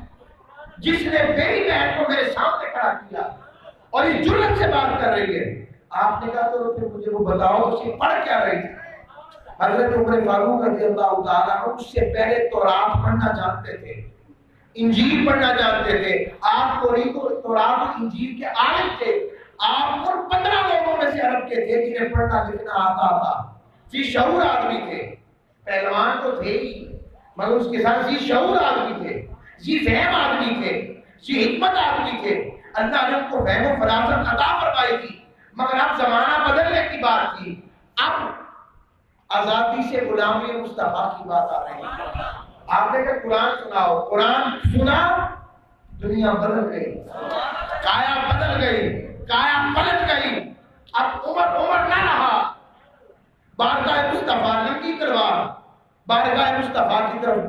جس نے میری بہن کو میرے سامنے کھڑا کیا اور اس جرأت سے بات کر رہی ہے؟ آپ نے کہا تو پھر مجھے وہ بتاؤ اس کی پڑھ کیا رہی تھی؟ حضرت عمر فاروق رضی اللہ تعالیٰ عنہ اس سے پہلے تورات پڑھنا جانتے تھے، انجیل پڑھنا جانتے تھے، آپ تورات اور انجیل کے عالم تھے۔ آپ اور 15 لوگوں میں سے عرب کے تھے جنہیں پڑھنا لکھنا آتا تھا، ذی شعور آدمی تھے، پہلوان تو تھے ہی مگر اس کے ساتھ ذی شعور آدمی تھے، ذی فہم آدمی تھے، ذی حکمت آدمی تھے۔ اللہ نے ان کو فہم و فراست عطا فرمائی تھی، مگر اب زمانہ بدلنے کی بات تھی، اب آزادی سے غلامی مصطفیٰ کی بات آ رہی ہے۔ آپ نے کہا قرآن سناؤ، قرآن سنا، دنیا بدل گئی، کایا بدل گئی، کایا پلٹ گئی۔ اب عمر نہ رہا، بارگاہ مصطفیٰ ننگی تلوار بارگاہ مصطفیٰ کی طرف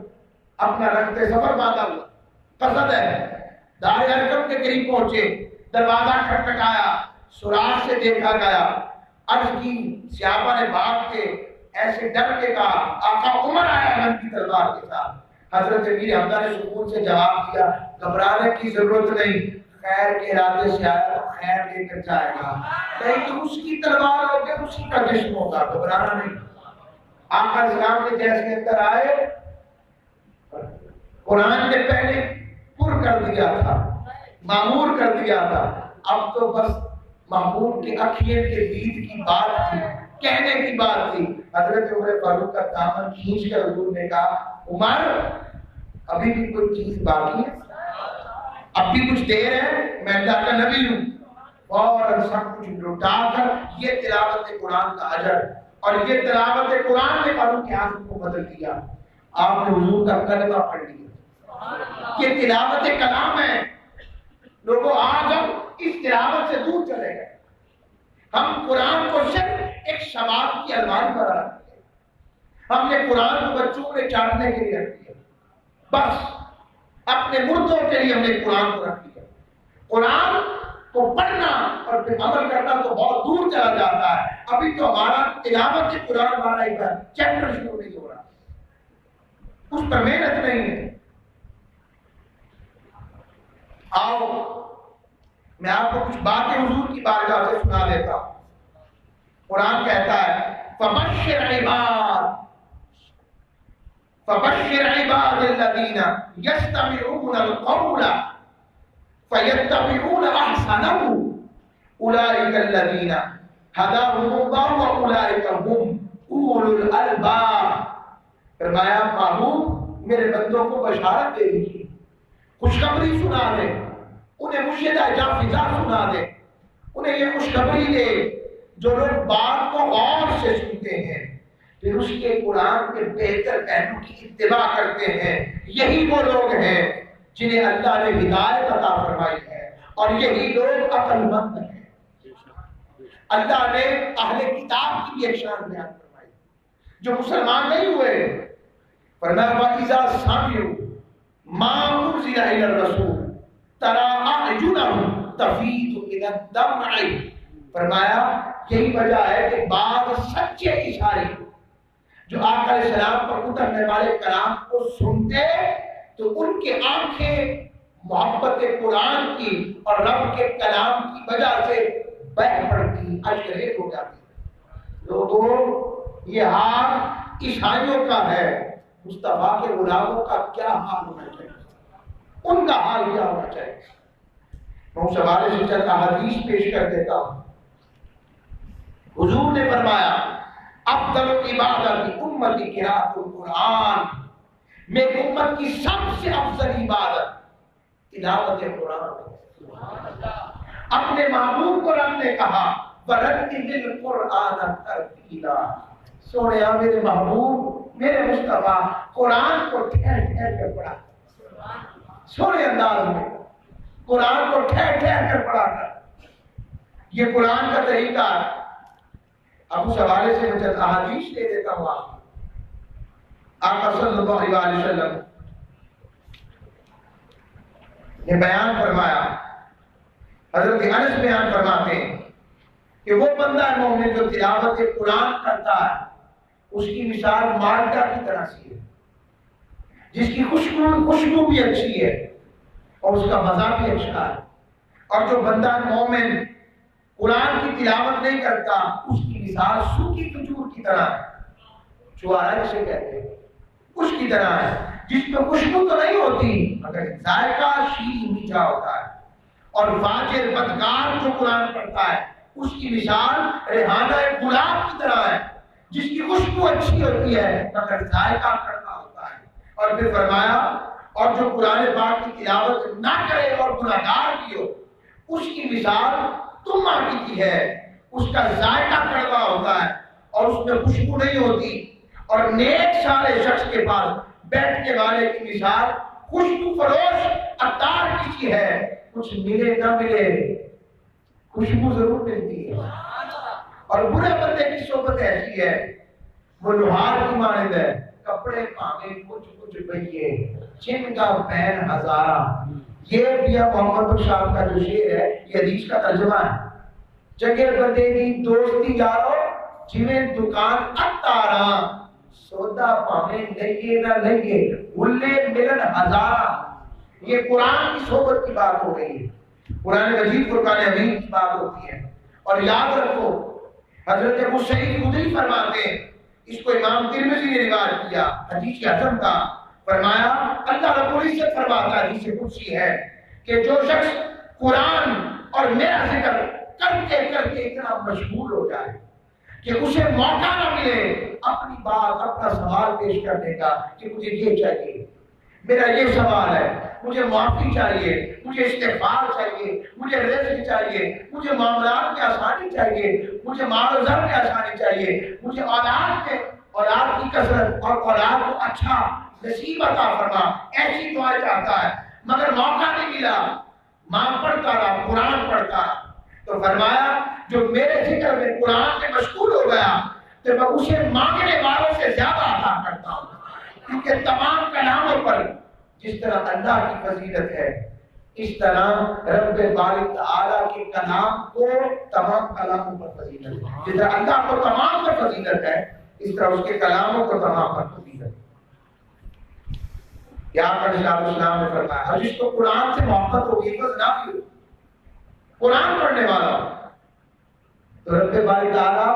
اپنا رکھتے سفر باندھا ہوا، قصد ہے دار ارقم کے قریب پہنچے، دروازہ کھٹکھٹایا، سراغ سے دیکھا گیا، عرض کی، صحابہ نے بھاگ کے ایسے ڈر کے کہا آقا عمر آیا ننگی تلوار کے ساتھ۔ حضرت امیر حمزہ نے سکون سے جواب دیا گھبرانے کی ضرورت نہیں، خیر کے ارادے سے آیا تو خیر لے کر جائے گا، لیکن اس کی تلوار ہوگی اسی کا جسم ہوگا، گھبرانا نہیں۔ آقا اسلام نے جیسے اندر آئے، قرآن نے پہلے پر کر دیا تھا، معمور کر دیا تھا، اب تو بس محبوب کی اکھیوں کے دید کی بات تھی، کہنے کی بات تھی۔ حضرت عمر فاروق کا دامن کھینچ کر حضور نے کہا عمر ابھی بھی کوئی چیز باقی ہے، اب بھی کچھ دیر ہے، میں اللہ کا نبی ہوں۔ اور سب کچھ لٹا کر یہ تلاوت قرآن کا اجر اور یہ تلاوت قرآن نے فاروق اعظم کو بدل دیا۔ آپ نے حضور کا کلمہ پڑھ لیا، یہ تلاوت کلام ہے۔ لوگوں آج ہم اس تلاوت سے دور چلے گئے، ہم قرآن کو صرف ایک شباب کی الماری پر رکھ دیا، ہم نے قرآن کو بچوں کے چاٹنے کے لیے رکھ دیا، بس اپنے مردوں کے لیے ہم نے قرآن کو رکھ دیا۔ قرآن کو پڑھنا اور پھر عمل کرنا تو بہت دور چلا جاتا ہے، ابھی تو ہمارا تلاوت قرآن والا ہی چیپٹر شروع نہیں ہو رہا، اس پر محنت نہیں ہے۔ آؤ میں آپ کو کچھ باتیں حضور کی بارگاہ سے سنا دیتا ہوں۔ قرآن کہتا ہے فبشر عباد الذین یستمعون القول فیتبعون احسنہ اولئک الذین ہداہم اللہ واولئک هم اولو الالباب۔ فرمایا محبوب میرے بندوں کو بشارت دے دیجیے، خوشخبری سنا دے، انہیں مشہدہ جافزہ سنا دے، انہیں یہ خوشخبری دے جو لوگ بات کو غور سے سنتے ہیں پھر اس کے قرآن کے بہتر پہلو کی اتباع کرتے ہیں، یہی وہ لوگ ہیں جنہیں اللہ نے ہدایت عطا فرمائی ہے، اور یہی لوگ عقل مند ہیں۔ اللہ نے اہل کتاب کی بھی ایک شان بیان فرمائی، جو مسلمان نہیں ہوئے، فرمایا وَإِذَا سَمِعُوا مَا أُنزِلَ إِلَى الرَّسُولِ تَرَىٰ أَعْيُنَهُمْ تَفِيضُ مِنَ الدَّمْعِ۔ فرمایا یہی وجہ ہے کہ بعض سچے عیسائی جو آقا علیہ السلام پر اترنے والے کلام کو سنتے تو ان کی آنکھیں محبت قرآن کی اور رب کے کلام کی وجہ سے بہہ پڑتی، اشک ہو جاتی۔ لوگوں یہ حال عیسائیوں کا ہے، مصطفیٰ کے غلاموں کا کیا حال ہونا چاہیے، ان کا حال کیا ہونا چاہیے۔ میں اس حوالے سے چند احادیث پیش کر دیتا ہوں۔ حضور نے فرمایا افضل عبادت امتی قراءۃ القرآن، میری امت کی سب سے افضل عبادت تلاوت قرآن۔ اپنے محبوب کو رب نے کہا وَرَتِّلِ الْقُرْآنَ تَرْتِيلًا، سوڑیا میرے محبوب میرے مصطفیٰ قرآن کو ٹھہر ٹھہر کر پڑھا، سوڑے انداز میں قرآن کو ٹھہر ٹھہر کر پڑھا کر، یہ قرآن کا طریقہ ہے۔ اب اس حوالے سے میں چند احادیث لے دیتا ہوں۔ آقا صلی اللہ علیہ وسلم نے بیان فرمایا، حضرت انس بیان فرماتے ہیں کہ وہ بندہ مومن جو تلاوت قرآن کرتا ہے اس کی مثال مالٹا کی طرح سی ہے، جس کی خوشبو بھی اچھی ہے اور اس کا مزہ بھی اچھا ہے، اور جو بندہ مومن قرآن کی تلاوت نہیں کرتا اس کی مثال سوکھی کھجور کی طرح ہے، چوارا جسے کہتے ہیں، اس کی طرح ہے جس میں خوشبو تو نہیں ہوتی مگر ذائقہ شیریں میٹھا ہوتا ہے، اور فاجر بدکار جو قرآن پڑھتا ہے اس کی مثال ریحانہ گلاب کی طرح ہے جس کی خوشبو اچھی ہوتی ہے مگر ذائقہ کڑوا ہوتا ہے۔ اور پھر فرمایا اور جو قرآن پاک کی تلاوت نہ کرے اور گناہگار بھی ہو اس کی مثال تم آگی کی ہے، اس کا ذائقہ کڑوا ہوتا ہے اور اس میں خوشبو نہیں ہوتی، اور نیک سارے شخص کے پاس بیٹھنے والے کی مثال خوشبو فروش عطار کی سی ہے، کچھ ملے نہ ملے خوشبو ضرور ملتی ہے۔ اور برے بندے کی صحبت ایسی ہے وہ لوہار کی مانند ہے، کپڑے پاگے کچھ کچھ بھئیے جن کا پین ہزارہ۔ یہ پیا محمد بخشاب کا جو شعر ہے یہ حدیث کا ترجمہ ہے۔ جگہ بندے کی دوستی یارو جنہیں دکان اتارا، سودا پاویں لئیے نہ لئیے بھولے ملن ہزارہ۔ یہ قرآن کی صحبت کی بات ہو رہی ہے، قرآن مجید فرقان حمید کی بات ہوتی ہے۔ اور یاد رکھو حضرت ابو سعید خدری فرماتے ہیں، اس کو امام ترمذی نے روایت کیا حدیث حسن کا، فرمایا اللہ رب العزت فرماتا ہے، حدیث قدسی ہے کہ جو شخص قرآن اور میرا ذکر کرتے کرتے اتنا مشغول ہو جائے کہ اسے موقع نہ ملے اپنی بات اپنا سوال پیش کرنے کا کہ مجھے یہ چاہیے، میرا یہ سوال ہے، مجھے معافی چاہیے، مجھے استغفار چاہیے، مجھے رزق چاہیے، مجھے معاملات میں آسانی چاہیے، مجھے مال و زر میں آسانی چاہیے، مجھے اولاد کی کثرت اور اولاد کو اچھا نصیب عطا فرما، ایسی دعا چاہتا ہے، مگر موقع نہیں ملا، ماں پڑھتا رہا، قرآن پڑھتا رہا، تو فرمایا جو میرے ذکر میں قرآن میں مشغول ہو گیا تو میں اسے مانگنے والوں سے زیادہ عطا کرتا ہوں، کیونکہ تمام کلاموں پر جس طرح اللہ کی فضیلت ہے اس طرح رب باری تعالیٰ کے کلام کو تمام کلاموں پر فضیلت ہے، جس طرح اللہ کو تمام پر فضیلت ہے اس طرح اس کے کلاموں کو تمام پر فضیلت ہے۔ یا اسلام نے فرمایا اور جس کو قرآن سے محبت ہوگی بس نہ بھی ہو، قرآن پڑھنے والا تو رب باری تعالیٰ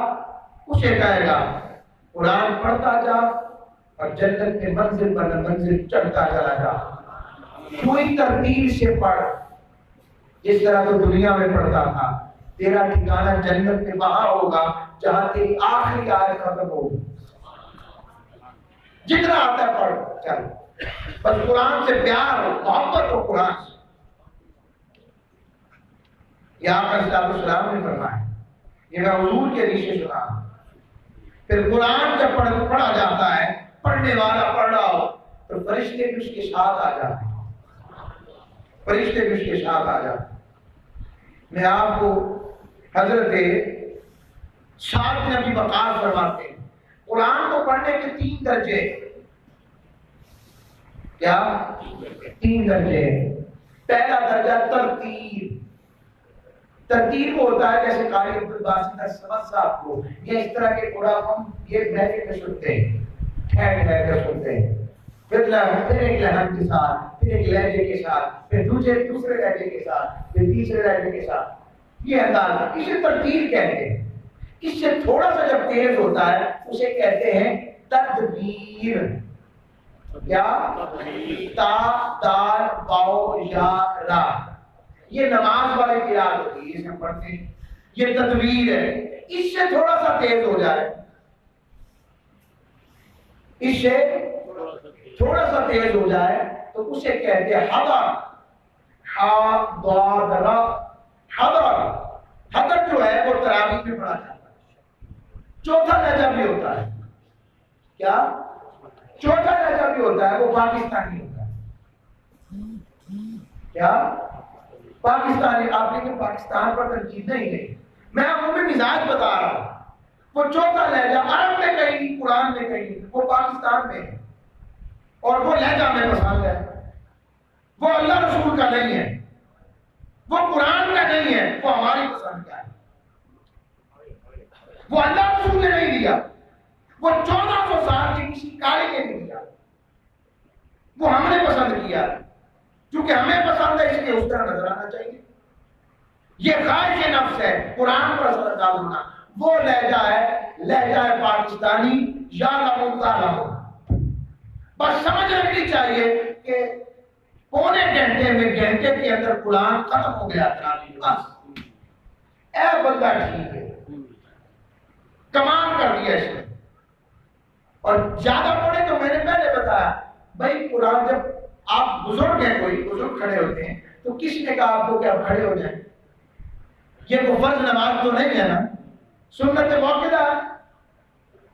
اسے کہے گا قرآن پڑھتا جا اور جنت میں منزل پر منزل چڑھتا چلا جا، پوری ترتیب سے پڑھ جس طرح تو دنیا میں پڑھتا تھا، تیرا ٹھکانہ جنت میں وہاں ہوگا جہاں تیری آخری آیت ختم ہوگی، جتنا آتا ہے پڑھ چل، بس قرآن سے پیار ہو، محبت ہو قرآن سے۔ یہاں پر اسلام نے فرمایا، یہ میں حضور کے ریشے سنا، پھر قرآن جب پڑھا جاتا ہے، پڑھنے والا پڑھ رہا ہو تو فرشتے بھی اس کے ساتھ آ جاتے ہیں، فرشتے بھی اس کے ساتھ آ جاتے ہیں۔ میں آپ کو حضرت سعد بن ابی وقاص فرماتے ہیں قرآن کو پڑھنے کے 3 درجے، کیا 3 درجے؟ پہلا درجہ ترتیب، ترتیب ہوتا ہے جیسے قاری عبدالباسط الصمد صاحب کو یہ اس طرح کے قرآن ہم یہ لہجے میں سنتے ہیں، ٹھہر ٹھہر کر سنتے ہیں، پھر ایک لہن کے ساتھ، پھر ایک لہجے کے ساتھ، پھر دوسرے لہجے کے ساتھ، پھر تیسرے لہجے کے ساتھ، یہ انداز اسے ترتیب کہتے ہیں۔ اس سے تھوڑا سا جب تیز ہوتا ہے اسے کہتے ہیں تدبیر، کیا؟ تا دال واو یا را، یہ نماز والے قرات ہوتی ہے، اس میں پڑھتے ہیں، یہ تدبیر ہے۔ اس سے تھوڑا سا تیز ہو جائے، اس سے تھوڑا سا تیز ہو جائے تو اسے کہتے ہیں حضر، حضر، حضر، حضر جو ہے وہ تراویح میں پڑھا جاتا ہے۔ چوتھا لہجہ بھی ہوتا ہے، کیا؟ چوتھا لہجہ بھی ہوتا ہے، وہ پاکستانی ہوتا ہے، کیا؟ پاکستانی۔ آپ لیکن پاکستان پر تنقید نہیں ہے، میں عمومی مزاج بتا رہا ہوں۔ وہ چوتھا لہجہ عرب میں کہیں، قرآن میں کہیں، وہ پاکستان میں ہے اور وہ لہجہ ہمیں پسند ہے، وہ اللہ رسول کا نہیں ہے، وہ قرآن کا نہیں ہے، وہ ہماری پسند کا ہے، وہ اللہ رسول نے نہیں دیا، وہ 1400 سال کی کسی کاری نے نہیں دیا، وہ ہم نے پسند کیا، کیونکہ ہمیں پسند ہے اس لیے اس طرح نظر آنا چاہیے۔ یہ خواہش نفس ہے، قرآن پر اثر انداز ہونا، وہ لہجہ ہے، لہجہ ہے پاکستانی یا لہو، بس سمجھ رکھنی چاہیے کہ پونے گھنٹے میں گھنٹے کے اندر قرآن ختم ہو گیا تراویح، بس اے بندہ ٹھیک ہے، کمال کر دیا اس نے۔ اور زیادہ پڑھے تو میں نے پہلے بتایا بھائی قرآن جب آپ بزرگ ہیں، کوئی بزرگ کھڑے ہوتے ہیں تو کس نے کہا آپ کو کہ آپ کھڑے ہو جائیں؟ یہ وہ فرض نماز تو نہیں ہے نا، سنت موقعہ،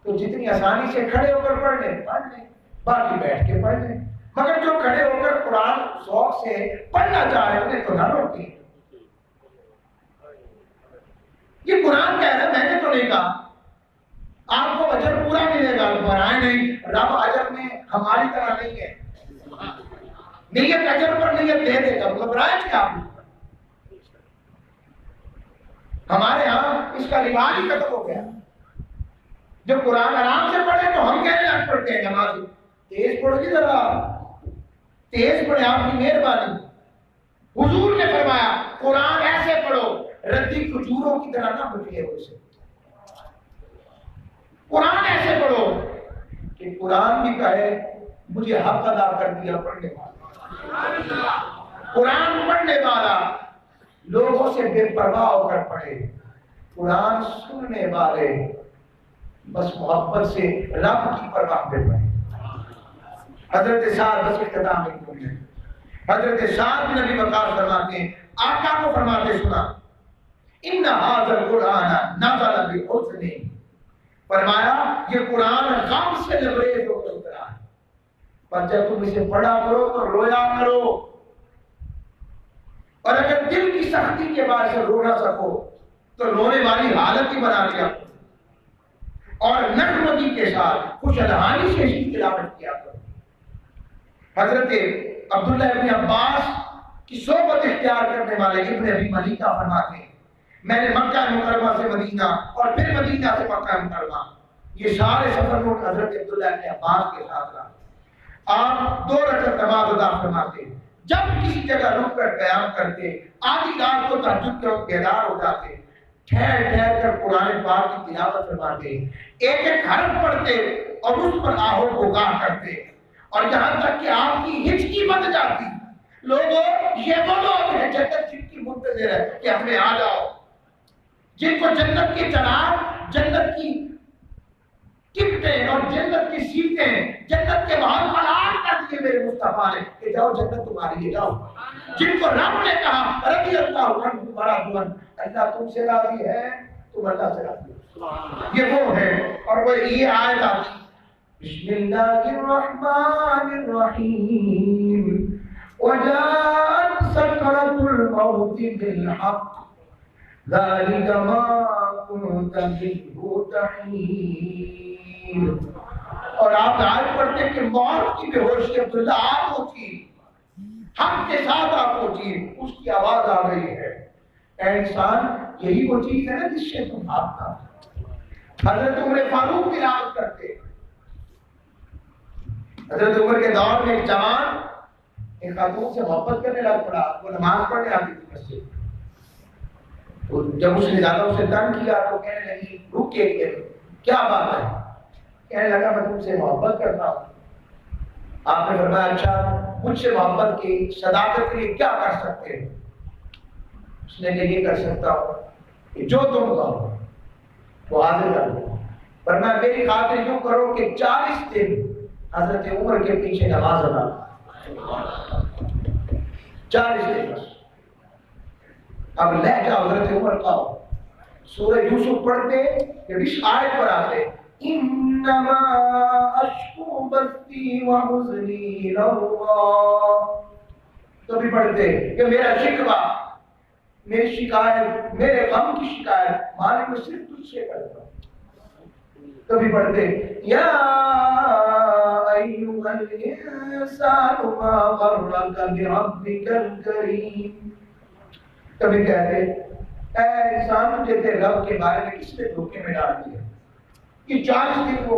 تو جتنی آسانی سے کھڑے ہو کر پڑھ لیں پڑھ لیں، باقی بیٹھ کے پڑھ لیں، مگر جو کھڑے ہو کر قرآن ذوق سے پڑھنا چاہ رہے انہیں تو نہ روکیں۔ یہ قرآن کہہ رہا ہے، میں نے تو نہیں کہا، آپ کو اجر پورا ملے گا، گھبرائیں نہیں، رب اجر میں ہماری طرح نہیں ہے، نیت اجر پر نیت دے دے گا، گھبرائیں کیا آپ؟ ہمارے ہاں اس کا رواج ہی ختم ہو گیا، جب قرآن آرام سے پڑھے تو ہم کہنے لگ پڑتے ہیں نماز تیز پڑھو گی، ذرا تیز پڑھے، آپ کی مہربانی۔ حضور نے فرمایا قرآن ایسے پڑھو ردی کھجوروں کی طرح نہ بچے ہو اسے، قرآن ایسے پڑھو کہ قرآن بھی کہے مجھے حق ادا کر دیا پڑھنے والا، قرآن پڑھنے والا لوگوں سے بے پرواہ ہو کر پڑھے، قرآن سننے والے بس محبت سے رب کی پرواہ پہ پڑھے۔ حضرت سعد بس اختتام میں حضرت سعد بن نبی وقاص فرماتے ہیں، آقا کو فرماتے سنا، ان ھذا القرآن نزل بحزن، فرمایا یہ قرآن غم سے لبریز ہو کر اترا ہے، پر جب تم اسے پڑھا کرو تو رویا کرو، اور اگر دل کی سختی کے باعث سے رو نہ سکو تو رونے والی حالت ہی بنا لیا کرو، اور نغمگی کے ساتھ خوش الحانی سے اس کی تلاوت کیا کرو۔ حضرت عبداللہ ابن عباس کی صحبت اختیار کرنے والے ابن ابی ملیکہ فرماتے ہیں، میں نے مکہ مکرمہ سے مدینہ اور پھر مدینہ سے مکہ مکرمہ یہ سارے سفر کو حضرت عبداللہ ابن عباس کے ساتھ رہا۔ آپ 2 رکعت نماز ادا فرماتے، جب کسی جگہ رک کر قیام کرتے، آدھی رات کو تہجد کے وقت بیدار ہو جاتے، ٹھہر ٹھہر کر قرآن پاک کی تلاوت فرماتے، ایک ایک حرف پڑھتے اور اس پر آہو گواہ کرتے، اور یہاں تک کہ آپ کی ہچکی بند جاتی۔ لوگوں، یہ وہ لوگ ہیں جنت جن کی منتظر ہے کہ ہمیں آ جاؤ، جن کو جنت کے چراغ، جنت کی ٹکٹیں اور جنت کی سیٹیں، جنت کے باہر قرار کر دیے میرے مصطفیٰ نے کہ جاؤ جنت تمہاری ہے، جاؤ۔ جن کو رب نے کہا رضی اللہ عنہ ورضوا، اللہ تم سے راضی ہے، تم اللہ سے راضی ہو، یہ وہ ہے۔ اور وہ یہ آیت آتی، بسم اللہ الرحمن الرحیم وجاءت سکرۃ الموت بالحق ذلك ما كنت منه تحيد۔ اور آپ آیت پڑھتے کہ موت کی بے ہوشی عبداللہ آپ کو تھی، حق کے ساتھ آپ کو تھی، اس کی آواز آ رہی ہے۔ اے انسان، یہی وہ چیز ہے نا جس سے تم بھاگتا۔ حضرت عمر فاروق تلاوت کرتے، حضرت عمر کے دور میں ایک جوان ایک خاتون سے محبت کرنے لگ پڑا، وہ نماز پڑھنے آتی تھی مسجد، تو جب اس نے زیادہ اسے تنگ کیا تو کہنے لگی رک کے کیا بات ہے؟ کہنے لگا میں تم سے محبت کرتا ہوں۔ آپ نے فرمایا اچھا مجھ سے محبت کی صداقت کے لیے کیا کر سکتے ہیں؟ اس نے کہا یہ کر سکتا ہوں کہ جو تم کہو وہ حاضر کر دو، فرمایا میری خاطر یوں کرو کہ 40 دن حضرت عمر کے پیچھے نماز ادا، 40 دن بس۔ اب لہجہ حضرت عمر کا سورہ یوسف پڑھتے کہ اس آیت پر آتے، انما اشکو بثی وحزنی الی اللہ، تو بھی پڑھتے کہ میرا شکوہ، میری شکایت، میرے غم کی شکایت مالک میں صرف تجھ سے کرتا ہوں۔ کبھی پڑھتے یا ایھا الانسان ما غرک بربک الکریم، کبھی کہتے اے انسان تجھے تیرے رب کے بارے میں کس نے دھوکے میں ڈال دیا۔ یہ 40 دن وہ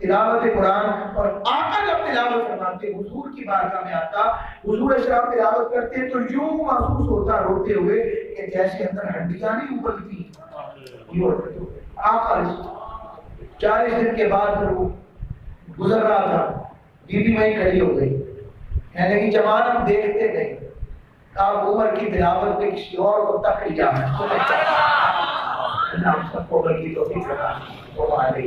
تلاوت قرآن، اور آقا جب تلاوت فرماتے حضور کی بارگاہ میں آتا، حضور اسلام تلاوت کرتے تو یوں محسوس ہوتا روتے ہوئے کہ جیسے اندر ہڈیاں نہیں ابلتی، آقا 40 دن کے بعد وہ گزر رہا تھا، بی بی وہیں کھڑی ہو گئی، کہنے لگی جوان ہم دیکھتے گئے آپ عمر کی تلاوت میں کسی اور کو تک لیا ہے، اللہ ہم سب کو غلطی توفیق عطا فرمائے۔